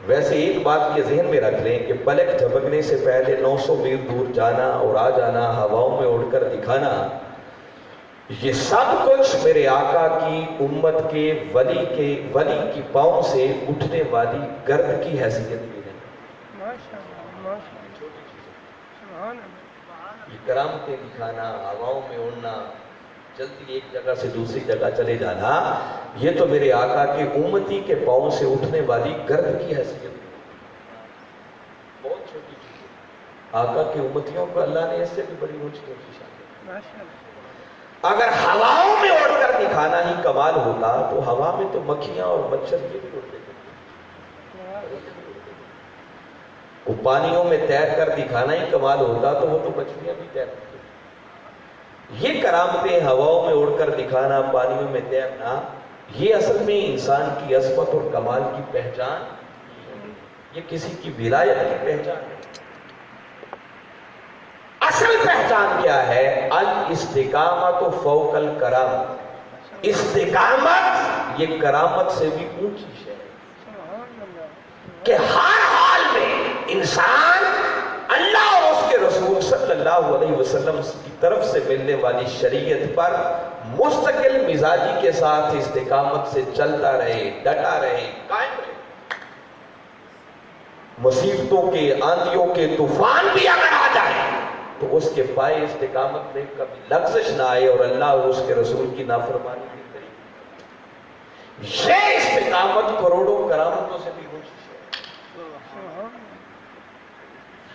ویسے ایک بات یہ ذہن میں رکھ لیں کہ پلک جھپکنے سے پہلے 900 میل دور جانا اور آ جانا، ہواؤں میں اڑ کر دکھانا، یہ سب کچھ میرے آقا کی امت کے ولی کی پاؤں سے اٹھنے والی گرد کی حیثیت بھی ہے۔ یہ کرامتیں دکھانا، ہواؤں میں اڑنا، جلدی ایک جگہ سے دوسری جگہ چلے جانا، یہ تو میرے آقا کے امتی کے پاؤں سے اٹھنے والی گرد کی حیثیت ہے۔ بہت چھوٹی چیز ہے۔ آقا کے امتیوں کو اللہ نے اس سے بھی بڑی اونچی شان دی۔ اگر ہواؤں میں اڑ کر دکھانا ہی کمال ہوتا تو ہوا میں تو مکھیاں اور مچھر یہ بھی اڑتے تھے، وہ پانیوں میں تیر کر دکھانا ہی کمال ہوتا تو وہ تو مچھلیاں بھی تیرتی تھیں۔ یہ کرامتیں ہواؤں میں اڑ کر دکھانا، پانیوں میں تیرنا، یہ اصل میں انسان کی عظمت اور کمال کی پہچان، یہ کسی کی ولایت کی پہچان ہے۔ اصل پہچان کیا ہے؟ الاستقامت فوق الکرام، استقامت یہ کرامت سے بھی اونچی ہے کہ ہر حال میں انسان اللہ اور اس کے رسول صلی اللہ علیہ وسلم کی طرف سے ملنے والی شریعت پر مستقل مزاجی کے ساتھ استقامت سے چلتا رہے، ڈٹا رہے، قائم رہے۔ مصیبتوں کے، آندھیوں کے طوفان بھی اگر آ جائے تو اس کے پائے استقامت میں کبھی لغزش نہ آئے اور اللہ اور اس کے رسول کی نافرمانی نہیں کرے۔ یہ استقامت کروڑوں کرامتوں سے بھی اونچی ہے۔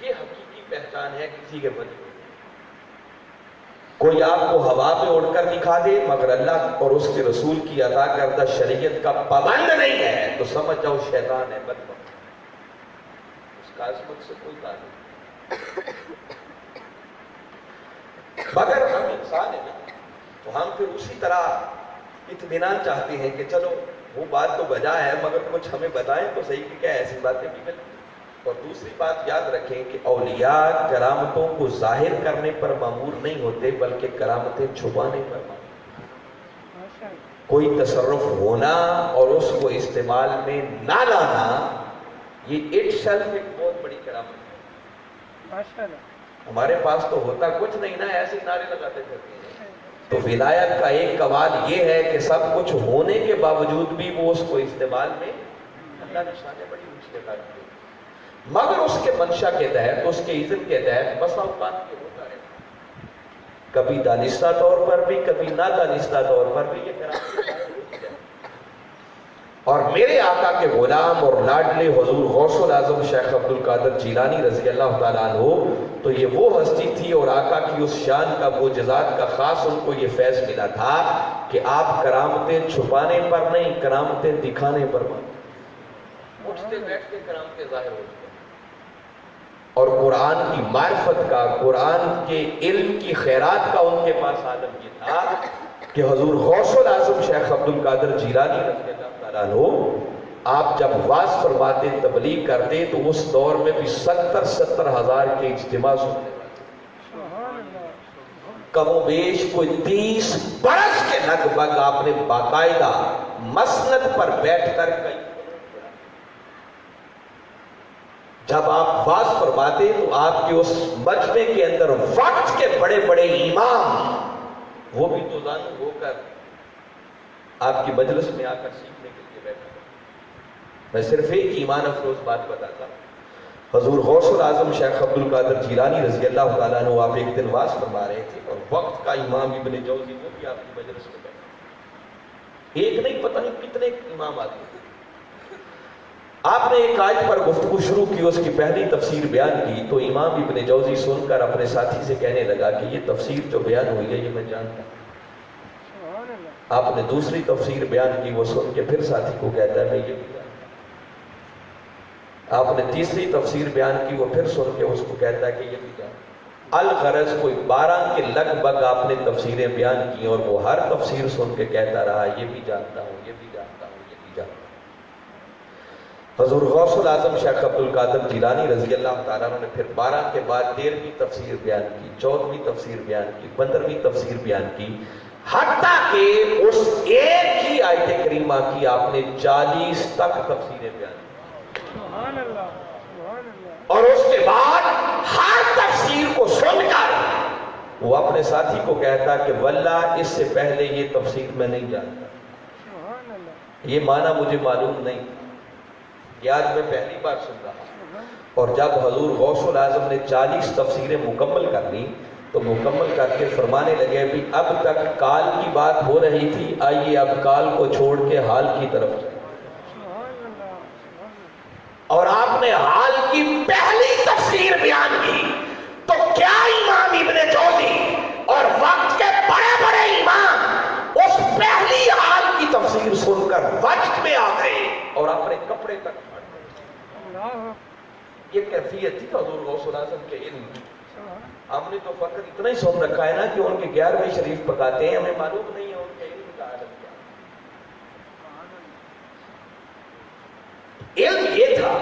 یہ حقیقی پہچان ہے کسی کے بندے۔ کوئی آپ کو ہوا میں اڑ کر دکھا دے مگر اللہ اور اس کے رسول کی عطا کردہ شریعت کا پابند نہیں ہے تو سمجھ جاؤ شیطان ہے، بدبخت، اس کا عظمت سے کوئی تعلق۔ مگر ہم انسان ہیں تو ہم پھر اسی طرح اطمینان چاہتے ہیں کہ چلو وہ بات تو بجا ہے مگر کچھ ہمیں بتائیں تو صحیح کہ کیا ایسی باتیں بھی ملتی۔ اور دوسری بات یاد رکھیں کہ اولیاء کرامتوں کو ظاہر کرنے پر مامور نہیں ہوتے بلکہ کرامتیں چھپانے پر مامور۔ کوئی تصرف ہونا اور اس کو استعمال میں نہ لانا، یہ اٹ سیلف ایک بہت بڑی کرامت ہے۔ ہمارے پاس تو ہوتا کچھ نہیں نا، ایسے نعرے لگاتے پھرتے ہیں۔ تو ولایت کا ایک کمال یہ ہے کہ سب کچھ ہونے کے باوجود بھی وہ اس کو استعمال میں اللہ نے شان بڑی اونچی لگا دی، مگر اس کے منشا کے تحت، اس کے اذن کے تحت بسا اوقات یہ ہوتا ہے، کبھی دانستہ طور پر بھی کبھی نہ دانستہ طور پر بھی یہ کرامت ہوتی ہے۔ اور میرے آقا کے غلام اور لاڈلے حضور غوث العظم شیخ عبد القادر جیلانی رضی اللہ تعالیٰ عنہ تو یہ وہ ہستی تھی اور آقا کی اس شان کا، معجزات کا خاص ان کو یہ فیض ملا تھا کہ آپ کرامتیں چھپانے پر نہیں، کرامتیں دکھانے پر مانتے، اٹھتے بیٹھتے کرامتیں ظاہر ہوتی ہیں۔ اور قرآن کی معرفت کا، قرآن کے علم کی خیرات کا ان کے پاس عالم یہ تھا کہ حضور غوث العظم شیخ عبد القادر جیلانی رضی اللہ تعالیٰ عنہ آپ جب واز فرماتے، تبلیغ کرتے تو اس دور میں بھی 70 ہزار کے اجتماع سننے والے، کم و بیش کوئی 30 برس کے لگ بھگ آپ نے باقاعدہ مسند پر بیٹھ کر کئی، جب آپ واز فرماتے تو آپ کے اس مجمع کے اندر وقت کے بڑے بڑے امام وہ بھی تو زانو ہو کر آپ کی مجلس میں آ کر سیکھنے کے لیے بیٹھا۔ میں صرف ایک ایمان افروز بات بتاتا ہوں، حضور غوث العظم شیخ عبد القادر جیلانی رضی اللہ تعالیٰ عنہ آپ ایک دن واز فرما رہے تھے اور وقت کا امام ابن جوزی وہ بھی آپ کی مجلس میں بیٹھا، ایک نہیں پتہ نہیں کتنے امام آتے تھے۔ آپ نے ایک آیت پر گفتگو شروع کی، اس کی پہلی تفسیر بیان کی تو امام ابن جوزی سن کر اپنے ساتھی سے کہنے لگا کہ یہ تفسیر جو بیان ہوئی ہے یہ میں جانتا ہوں۔ آپ نے دوسری تفسیر بیان کی، وہ سن کے پھر ساتھی کو کہتا ہے میں یہ بھی جانتا ہوں۔ آپ نے تیسری تفسیر بیان کی، وہ پھر سن کے اس کو کہتا ہے کہ یہ بھی جانتا ہوں۔ الغرض کوئی 12 کے لگ بھگ آپ نے تفسیریں بیان کی اور وہ ہر تفسیر سن کے کہتا رہا یہ بھی جانتا ہوں، یہ بھی جانتا ہوں، یہ بھی جانتا ہوں۔ حضور غوث العظم شیخ عبد القادر جیلانی رضی اللہ تعالیٰ عنہ نے پھر 12 کے بعد 13ویں تفسیر بیان کی، 14ویں تفسیر بیان کی، 15ویں تفسیر بیان کی، حتیٰ کہ اس ایک ہی آیت کریمہ کی آپ نے 40 تک تفسیریں بیان کی۔ اور اس کے بعد ہر تفسیر کو سن کر وہ اپنے ساتھی کو کہتا کہ واللہ اس سے پہلے یہ تفسیر میں نہیں جانتا، یہ معنی مجھے معلوم نہیں، یہ آج میں پہلی بار سن رہا ہوں۔ اور جب حضور غوث الاعظم نے 40 تفسیریں مکمل کر لی تو مکمل کر کے فرمانے لگے بھی اب تک کال کی بات ہو رہی تھی، آئیے اب کال کو چھوڑ کے حال کی طرف جائیں۔ اور آپ نے حال کی پہلی تفسیر بیان کی تو کیا امام ابن جوزی اور وقت کے بڑے بڑے امام اس پہلی حال کی تفسیر سن کر وقت میں آ گئے اور اپنے کپڑے تک پھاڑ گئے۔ یہ کیفیت تھی حضور غوث الاعظم کے علم کی۔ ہم نے تو فقط اتنا ہی سن رکھا ہے نا کہ ان کے 11ویں شریف پکاتے ہیں، ہمیں معلوم نہیں ہے ان کے علم کا عالم کیا۔ علم یہ تھا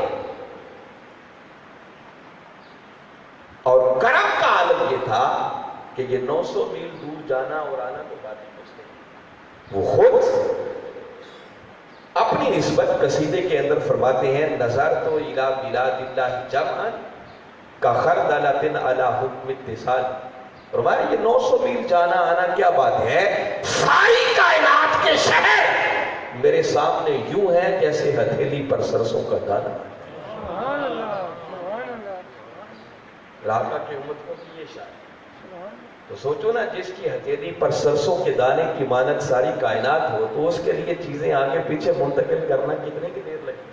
اور کرم کا عالم یہ تھا کہ یہ 900 میل دور جانا اور آنا تو بات ہی کچھ نہیں۔ وہ خود اپنی نسبت قصیدے کے اندر فرماتے ہیں نظر تو الی بلاد اللہ جمعا کخردلۃ علی حکم اتصال۔ فرمایا یہ 900 میل جانا آنا کیا بات ہے، ساری کائنات کے شہر میرے سامنے یوں ہے جیسے ہتھیلی پر سرسوں کا دانہ۔ راکا کی امت کو بھی یہ شاید تو سوچو نا، جس کی ہتھیلی پر سرسوں کے دانے کی مانند ساری کائنات ہو تو اس کے لیے چیزیں آگے پیچھے منتقل کرنا کتنے کی دیر لگی۔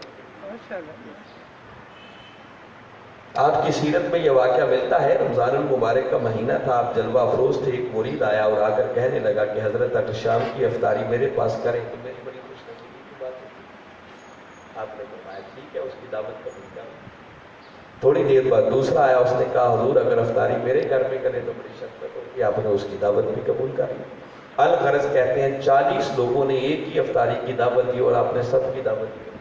آپ کی سیرت میں یہ واقعہ ملتا ہے، رمضان المبارک کا مہینہ تھا، آپ جلوہ افروز تھے، ایک مرید آیا اور آ کر کہنے لگا کہ حضرت اگر شام کی افطاری میرے پاس کریں تو میری بڑی خوش نصیبی کی بات ہے۔ آپ نے فرمایا ٹھیک ہے، اس کی دعوت قبول کریں۔ تھوڑی دیر بعد دوسرا آیا، اس نے کہا حضور اگر افطاری میرے گھر میں کرے تو بڑی شفقت ہوگی، آپ نے اس کی دعوت بھی قبول کر لی۔ الغرض کہتے ہیں 40 لوگوں نے ایک ہی افطاری کی دعوت دی اور آپ نے سب کی دعوت دی۔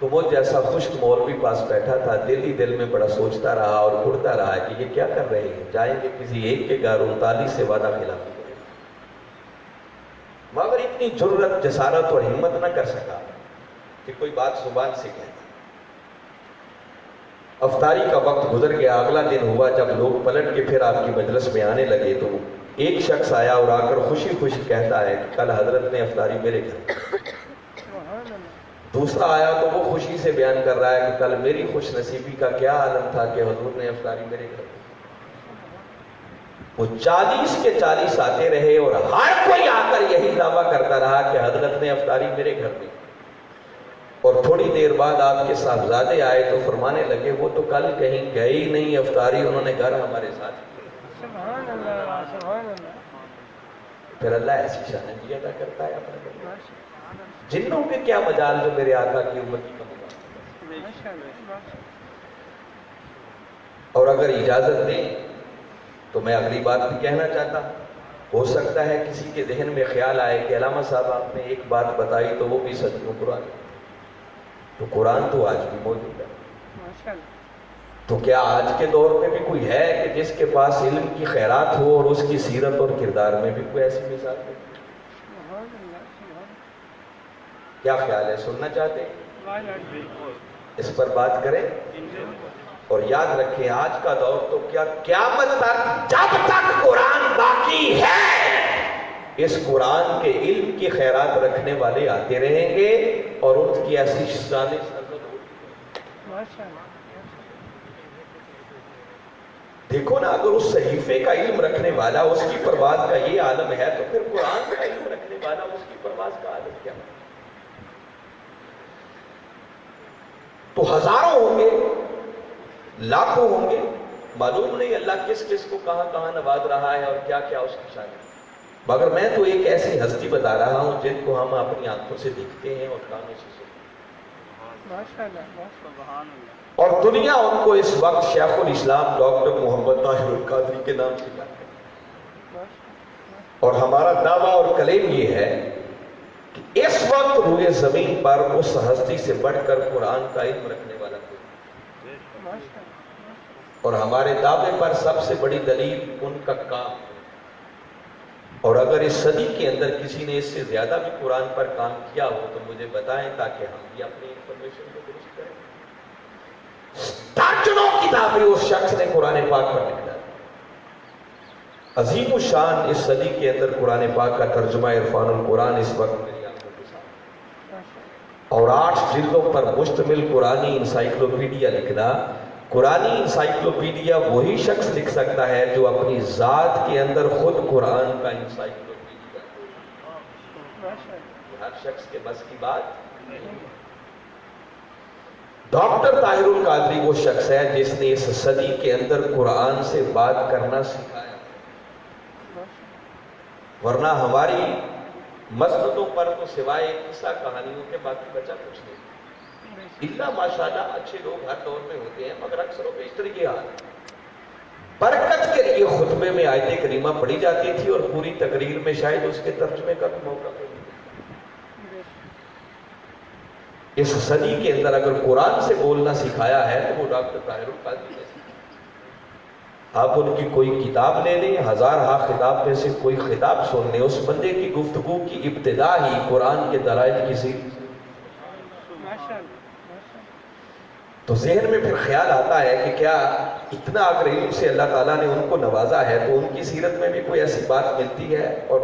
تو وہ جیسا خشک مولوی پاس بیٹھا تھا دل ہی دل میں بڑا سوچتا رہا اور گھڑتا رہا کہ یہ کیا کر رہے ہیں، جائیں گے کسی ایک کے گھر 39 سے وعدہ خلافی کریں، مگر اتنی جرت جسارت اور ہمت نہ کر سکا کہ کوئی بات زبان سے کہتا۔ افطاری کا وقت گزر گیا، اگلا دن ہوا، جب لوگ پلٹ کے پھر آپ کی مجلس میں آنے لگے تو ایک شخص آیا اور آ کر خوشی خوشی کہتا ہے کہ کل حضرت نے افطاری میرے گھر۔ دوسرا آیا تو وہ خوشی سے بیان کر رہا ہے کہ کل میری خوش نصیبی کا کیا عالم تھا کہ حضور نے افطاری میرے گھر۔ وہ 40 کے 40 آتے رہے اور ہر کوئی آ کر یہی دعویٰ کرتا رہا کہ حضرت نے افطاری میرے گھر میں۔ اور تھوڑی دیر بعد آپ کے صاحبزادے آئے تو فرمانے لگے وہ تو کل کہیں گئے ہی نہیں افطاری، انہوں نے گھر ہمارے ساتھ کی۔ سبحان اللہ، سبحان اللہ۔ پھر اللہ ایسی شان بھی ادا کرتا ہے اپنے بندوں۔ جنوں کے کیا مجال جو میرے آقا کی امتی کا مجال۔ اور اگر اجازت دیں تو میں اگلی بات بھی کہنا چاہتا ہوں۔ ہو سکتا ہے کسی کے ذہن میں خیال آئے کہ علامہ صاحب آپ نے ایک بات بتائی تو وہ بھی صدیوں پرانی، تو قرآن تو آج بھی موجود ہے، تو کیا آج کے دور میں بھی کوئی ہے کہ جس کے پاس علم کی خیرات ہو اور اس کی سیرت اور کردار میں بھی کوئی ایسی مثال ہو؟ کیا خیال ہے، سننا چاہتے ہیں؟ اس پر بات کریں اور یاد رکھیں آج کا دور تو کیا قیامت تک جب تک قرآن باقی ہے اس قرآن کے علم کی خیرات رکھنے والے آتے رہیں گے اور ان کی ایسی شانیں دیکھو نا، اگر اس صحیفے کا علم رکھنے والا اس کی پرواز کا یہ عالم ہے تو پھر قرآن کا علم رکھنے والا اس کی پرواز کا عالم کیا ہے؟ تو ہزاروں ہوں گے، لاکھوں ہوں گے، معلوم نہیں اللہ کس کس کو کہاں کہاں نواز رہا ہے اور کیا کیا اس کی شان ہے، مگر میں تو ایک ایسی ہستی بتا رہا ہوں جن کو ہم اپنی آنکھوں سے دیکھتے ہیں اور کانوں سے سنتے ہیں، اور دنیا ان کو اس وقت شیخ الاسلام ڈاکٹر محمد طاہر القادری کے نام سے جانتی ہے۔ اور ہمارا دعویٰ اور کلیم یہ ہے کہ اس وقت روئے زمین پر اس ہستی سے بڑھ کر قرآن کا علم رکھنے والا کوئی، اور ہمارے دعوے پر سب سے بڑی دلیل ان کا کام ہے۔ اور اگر اس صدی کے اندر کسی نے اس سے زیادہ بھی قرآن پر کام کیا ہو تو مجھے بتائیں تاکہ ہم بھی اپنی انفارمیشن کو درست کریں۔ درجنوں کتابیں اس شخص نے قرآن پاک پر لکھ ڈالی۔ عظیم الشان اس صدی کے اندر قرآن پاک کا ترجمہ عرفان القرآن اس وقت میری آنکھوں کے سامنے، اور 8 جلدوں پر مشتمل قرآنی انسائکلوپیڈیا لکھنا۔ قرآنی انسائکلوپیڈیا وہی شخص لکھ سکتا ہے جو اپنی ذات کے اندر خود قرآن کا انسائکلوپیڈیا ہو۔ ہر شخص کے بس کی بات نہیں۔ ڈاکٹر طاہر القادری وہ شخص ہے جس نے اس صدی کے اندر قرآن سے بات کرنا سکھایا، ورنہ ہماری مسجدوں پر تو سوائے قصہ کہانیوں کے باقی بچا کچھ نہیں۔ اللہ ماشاءاللہ اچھے لوگ ہر دور میں ہوتے ہیں، مگر اکثر و بیشتر یہ حال ہے۔ برکت کے لیے خطبے میں آیت کریمہ پڑھی جاتی تھی اور پوری تقریر میں شاید اس کے ترجمے کا بھی موقع نہیں۔ اس صدی کے اندر اگر قرآن سے بولنا سکھایا ہے تو وہ ڈاکٹر طاہر القادری نے سکھایا۔ آپ ان کی کوئی کتاب لے لیں، 1000 خطاب میں سے کوئی خطاب سن لیں، اس بندے کی گفتگو کی ابتدا ہی قرآن کے دلائل کی سیرت، تو ذہن میں پھر خیال آتا ہے کہ کیا اتنا اگر علم سے اللہ تعالیٰ نے ان کو نوازا ہے تو ان کی سیرت میں بھی کوئی ایسی بات ملتی ہے؟ اور